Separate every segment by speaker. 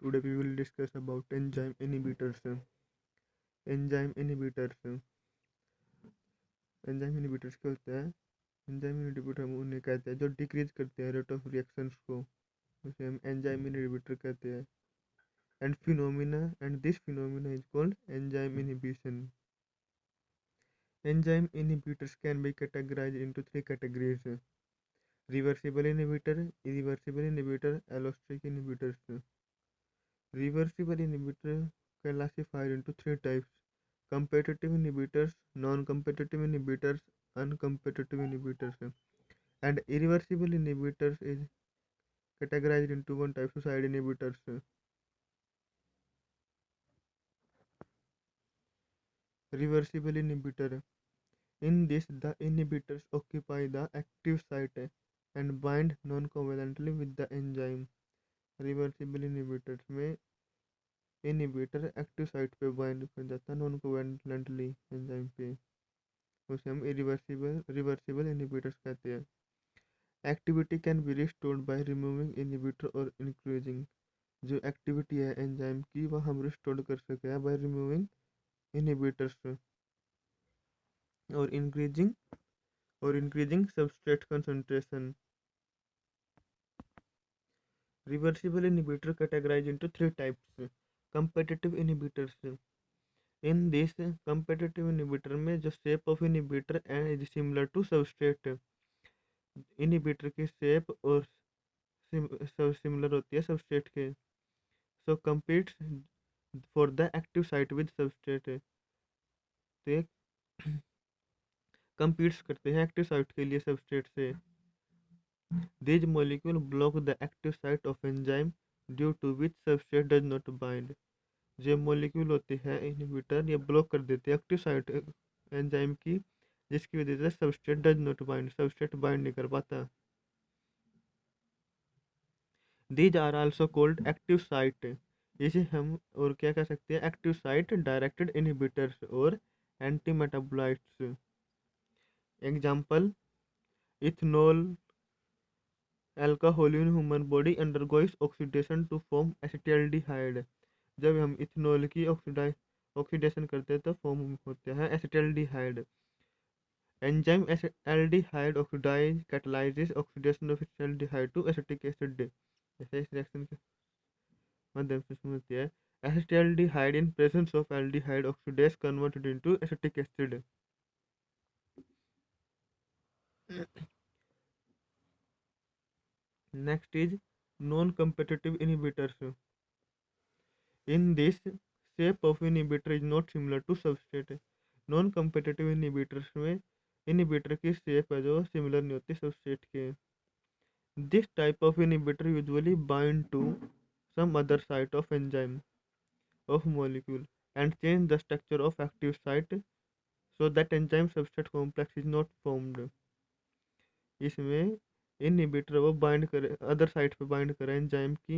Speaker 1: Today we will discuss about enzyme inhibitors. Enzyme inhibitors. Enzyme inhibitors क्या होता है? Enzyme inhibitor हम उन्हें कहते हैं जो डिक्रीज करते हैं रेट ऑफ रिएक्शंस को, उसे हम एंजाइम इनहिबिटर कहते हैं. And this phenomena is called enzyme inhibition. Enzyme inhibitors can be categorized into three categories: reversible inhibitor, irreversible inhibitor, allosteric inhibitors. Reversible inhibitor classified into three types: competitive inhibitors, non-competitive inhibitors, uncompetitive inhibitors. And irreversible inhibitors is categorized into one type: suicide inhibitors. Reversible inhibitor. In this, the inhibitors occupy the active site and bind non-covalently with the enzyme. Reversible inhibitors में inhibitor active site पे bind कर जाता है non covalently enzyme पे, उसे हम reversible inhibitors कहते हैं. Activity can be restored by removing inhibitor और इंक्रीजिंग. जो एक्टिविटी है एंजाइम की वह हम रिस्टोर कर सकते हैं बाय रिमूविंग इनहिबिटर्स और increasing substrate concentration. Reversible inhibitor categorized into three types: competitive inhibitors. In this competitive inhibitor में जो shape of inhibitor is similar to substrate, inhibitor की shape और similar होती है substrate के, so competes for the active site with substrate. तो ये competes करते हैं active site के लिए substrate से. These molecules block the active site of enzyme due to which substrate does not bind. जो मॉलिक्यूल होते हैं इनहिबिटर ये ब्लॉक कर देते हैं एक्टिव साइट एंजाइम की, जिसकी वजह से substrate does not bind, substrate bind नहीं कर पाता. These are also called active site. इसे हम और क्या कह सकते हैं? एक्टिव साइट डायरेक्टेड इनहिबिटर्स और antimetabolites. Example: ethanol alcohol in human body undergoing oxidation to form acetaldehyde. जब हम इथेनॉल की ऑक्सीडेशन करते हैं तो फॉर्म होते हैं acetaldehyde. Enzyme acetaldehyde oxidase catalyses oxidation of acetaldehyde to acetic acid. ऐसे इस रिएक्शन के माध्यम से होती है. Acetaldehyde in presence of aldehyde oxidase converted into acetic acid. Next is non competitive inhibitors. In this, shape of inhibitor is not similar to substrate. Non competitive inhibitors में inhibitor की shape है जो similar नहीं होती substrate के. This type of inhibitor usually bind to some other site of enzyme of molecule and change the structure of active site so that enzyme substrate complex is not formed. इसमें inhibitor वो bind करे other site पे bind करे enzyme की,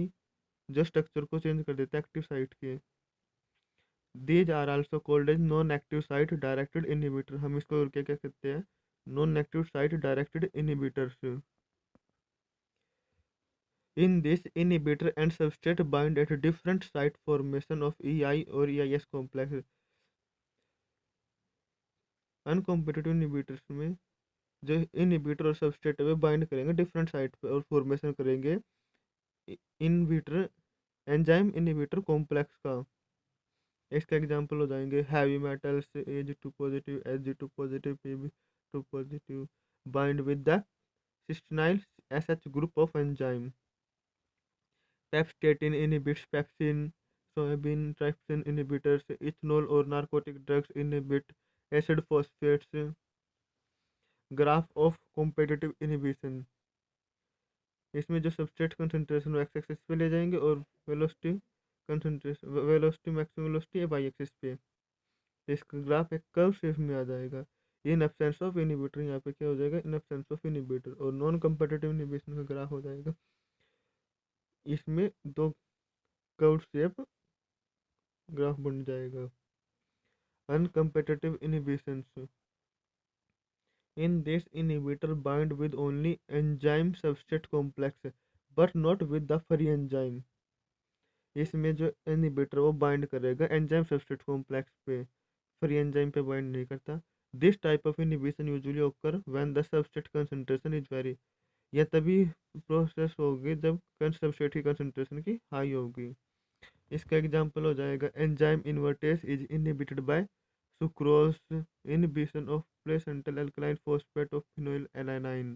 Speaker 1: जो structure को change कर देता है एक्टिव साइट के. These are also called as non active site directed inhibitor. हम इसको और क्या क्या कहते हैं? Non active site directed inhibitors. In this, inhibitor and substrate bind at different site formation of EI or EIS complex. Uncompetitive inhibitors में जो inhibitor और सबस्ट्रेट है बाइंड करेंगे डिफरेंट साइट पे और फॉर्मेशन करेंगे इनहिबिटर एंजाइम इनहिबिटर कॉम्प्लेक्स का. इसका एग्जांपल हो जाएंगे heavy metals Ag2 positive, Ag2 positive, Pb2 positive bind with the cysteinyl SH group of enzyme. Pepstatin inhibits pepsin, soybean trypsin inhibitors, ethanol और narcotic drugs inhibit acid phosphates. Graph of competitive inhibition. इसमें जो substrate concentration x axis पे ले जाएंगे और velocity maximum velocity Y axis पे. इसका graph एक कर्व शेप में आ जाएगा. इन एब्सेंस ऑफ इनहिबिटर यहाँ पे क्या हो जाएगा? In absence of inhibitor. और नॉन कम्पिटिटिव इनहिबिशन का ग्राफ हो जाएगा. इसमें दो कर्व शेप ग्राफ बन जाएगा. Uncompetitive inhibitions. In this, inhibitor bind with only enzyme substrate complex but not with the free enzyme. इसमें जो इनहिबिटर वो बाइंड करेगा एंजाइम सब्सट्रेट कॉम्प्लेक्स पे, फ्री एंजाइम पे बाइंड नहीं करता। This type of inhibition usually occur when the substrate concentration is very, या तभी प्रोसेस होगी जब सब्सट्रेट की कंसंट्रेशन की हाई होगी। इसका एग्जांपल हो जाएगा enzyme invertase is inhibited by sucrose inhibition of placental alkaline phosphate of phenyl alanine.